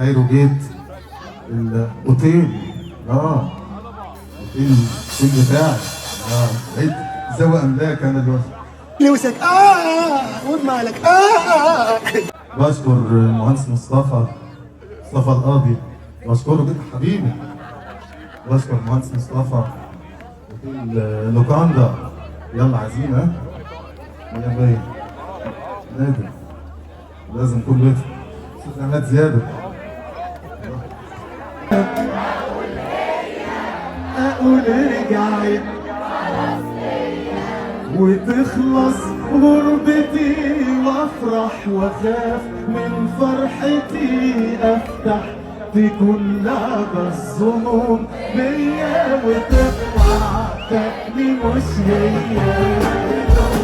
كايرو جيت الاوتيل. اوتيل بتاعي. بقيت ذوي املاك انا دلوقتي. لوسك قول مالك بشكر المهندس مصطفى القاضي، بشكره جدا حبيبي. بشكر المهندس مصطفى اوتيل لوكاندا. يلا عايزين يا باين نادر لازم كل بيت صوت عماد زياده. اقول رجعت وتخلص غربتي وافرح واخاف من فرحتي افتح تكون لعبة الظنون بيا وتطلع تاني مش هي.